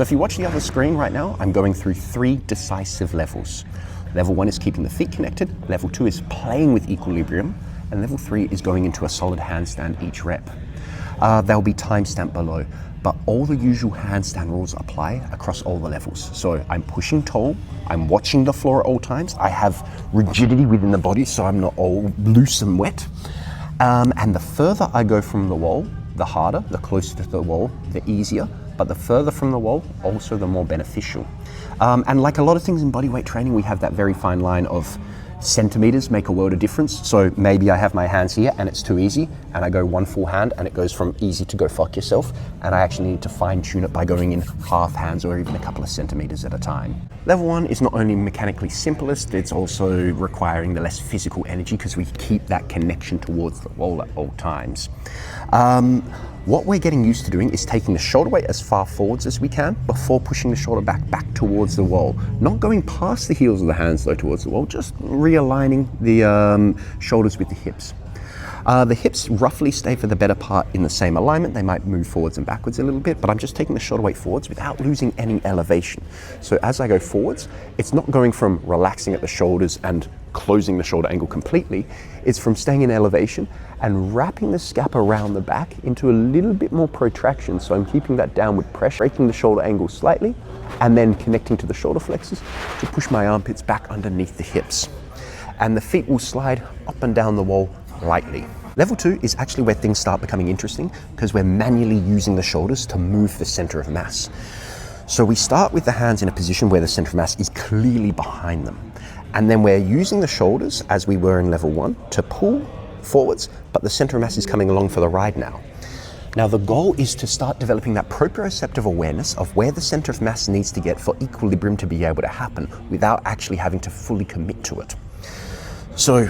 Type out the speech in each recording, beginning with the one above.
So if you watch the other screen right now, I'm going through 3 decisive levels. Level 1 is keeping the feet connected, level 2 is playing with equilibrium, and level 3 is going into a solid handstand each rep. There'll be timestamp below, but all the usual handstand rules apply across all the levels. So I'm pushing tall, I'm watching the floor at all times, I have rigidity within the body so I'm not all loose and wet. And the further I go from the wall, the harder, the closer to the wall, the easier, but the further from the wall, also the more beneficial. And like a lot of things in bodyweight training, we have that very fine line of centimeters make a world of difference. So maybe I have my hands here and it's too easy, and I go one full hand and it goes from easy to go fuck yourself, and I actually need to fine tune it by going in half hands or even a couple of centimeters at a time. Level 1 is not only mechanically simplest, it's also requiring the less physical energy because we keep that connection towards the wall at all times. What we're getting used to doing is taking the shoulder weight as far forwards as we can before pushing the shoulder back towards the wall. Not going past the heels of the hands though towards the wall, just realigning the shoulders with the hips. The hips roughly stay for the better part in the same alignment. They might move forwards and backwards a little bit, but I'm just taking the shoulder weight forwards without losing any elevation. So as I go forwards, it's not going from relaxing at the shoulders and closing the shoulder angle completely. It's from staying in elevation and wrapping the scap around the back into a little bit more protraction. So I'm keeping that downward pressure, breaking the shoulder angle slightly, and then connecting to the shoulder flexors to push my armpits back underneath the hips. And the feet will slide up and down the wall lightly. Level 2 is actually where things start becoming interesting because we're manually using the shoulders to move the center of mass. So we start with the hands in a position where the center of mass is clearly behind them. And then we're using the shoulders, as we were in level 1, to pull forwards, but the center of mass is coming along for the ride now. Now the goal is to start developing that proprioceptive awareness of where the center of mass needs to get for equilibrium to be able to happen without actually having to fully commit to it. So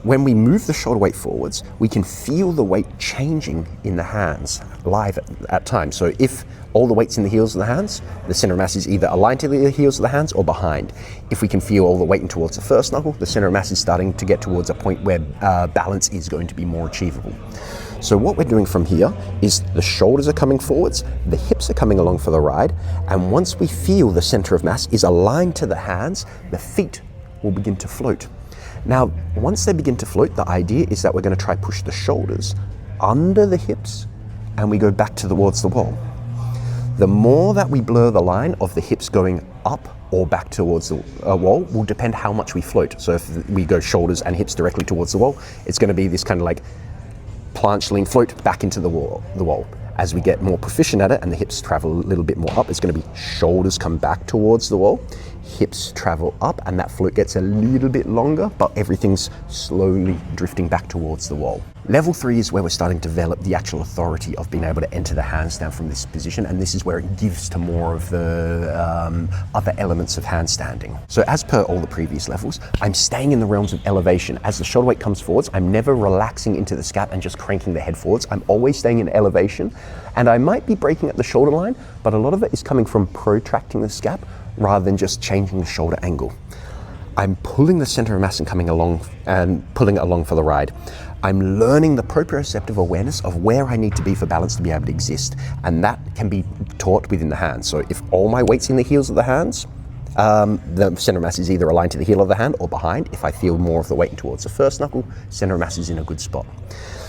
when we move the shoulder weight forwards, we can feel the weight changing in the hands live at times. So if all the weight's in the heels of the hands, the center of mass is either aligned to the heels of the hands or behind. If we can feel all the weight in towards the first knuckle, the center of mass is starting to get towards a point where balance is going to be more achievable. So what we're doing from here is the shoulders are coming forwards, the hips are coming along for the ride, and once we feel the center of mass is aligned to the hands, the feet will begin to float. Now, once they begin to float, the idea is that we're going to try push the shoulders under the hips and we go back towards the wall. The more that we blur the line of the hips going up or back towards the wall will depend how much we float. So if we go shoulders and hips directly towards the wall, it's going to be this kind of like planche lean float back into the wall. As we get more proficient at it and the hips travel a little bit more up, it's going to be shoulders come back towards the wall, hips travel up, and that float gets a little bit longer, but everything's slowly drifting back towards the wall. Level 3 is where we're starting to develop the actual authority of being able to enter the handstand from this position, and this is where it gives to more of the other elements of handstanding. So as per all the previous levels, I'm staying in the realms of elevation. As the shoulder weight comes forwards, I'm never relaxing into the scap and just cranking the head forwards. I'm always staying in elevation, and I might be breaking at the shoulder line, but a lot of it is coming from protracting the scap rather than just changing the shoulder angle. I'm pulling the center of mass and coming along and pulling it along for the ride. I'm learning the proprioceptive awareness of where I need to be for balance to be able to exist, and that can be taught within the hands. So if all my weight's in the heels of the hands, the center of mass is either aligned to the heel of the hand or behind. If I feel more of the weight towards the first knuckle, center of mass is in a good spot.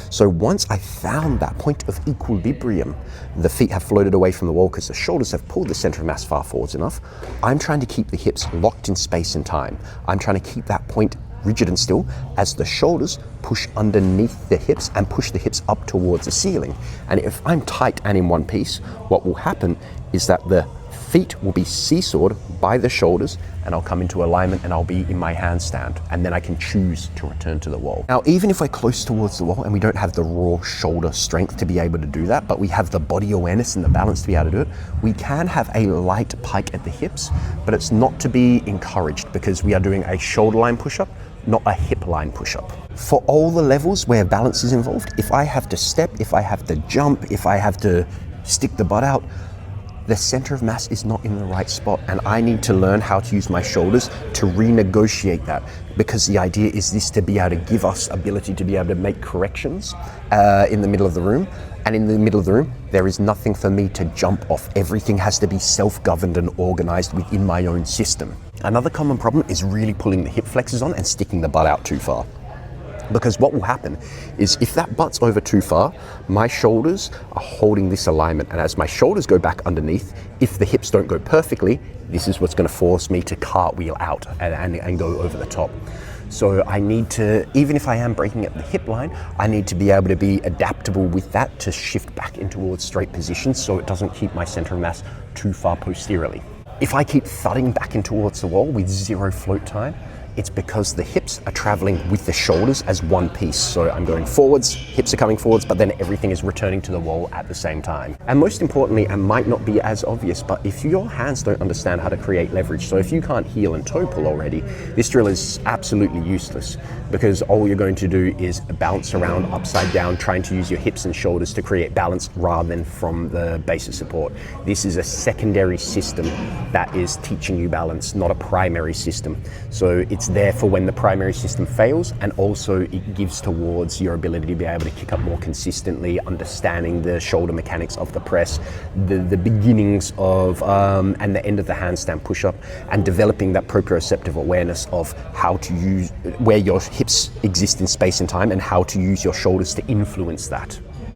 So once I found that point of equilibrium, the feet have floated away from the wall because the shoulders have pulled the center of mass far forwards enough. I'm trying to keep the hips locked in space and time. I'm trying to keep that point rigid and still as the shoulders push underneath the hips and push the hips up towards the ceiling. And if I'm tight and in one piece, what will happen is that the feet will be seesawed by the shoulders, and I'll come into alignment and I'll be in my handstand, and then I can choose to return to the wall. Now, even if we're close towards the wall and we don't have the raw shoulder strength to be able to do that, but we have the body awareness and the balance to be able to do it, we can have a light pike at the hips, but it's not to be encouraged because we are doing a shoulder line push-up, not a hip line push-up. For all the levels where balance is involved, if I have to step, if I have to jump, if I have to stick the butt out, the center of mass is not in the right spot, and I need to learn how to use my shoulders to renegotiate that, because the idea is this to be able to give us ability to be able to make corrections in the middle of the room. And in the middle of the room, there is nothing for me to jump off. Everything has to be self-governed and organized within my own system. Another common problem is really pulling the hip flexors on and sticking the butt out too far. Because what will happen is if that butt's over too far, my shoulders are holding this alignment. And as my shoulders go back underneath, if the hips don't go perfectly, this is what's going to force me to cartwheel out and go over the top. So I need to, even if I am breaking at the hip line, I need to be able to be adaptable with that to shift back in towards straight positions so it doesn't keep my center of mass too far posteriorly. If I keep thudding back in towards the wall with zero float time, it's because the hips are traveling with the shoulders as one piece. So I'm going forwards, hips are coming forwards, but then everything is returning to the wall at the same time. And most importantly, and might not be as obvious, but if your hands don't understand how to create leverage, so if you can't heel and toe pull already, this drill is absolutely useless, because all you're going to do is bounce around upside down, trying to use your hips and shoulders to create balance rather than from the base of support. This is a secondary system that is teaching you balance, not a primary system. So it's there for when the primary system fails, and also it gives towards your ability to be able to kick up more consistently, understanding the shoulder mechanics of the press, the beginnings of and the end of the handstand push-up, and developing that proprioceptive awareness of how to use where your hips exist in space and time and how to use your shoulders to influence that.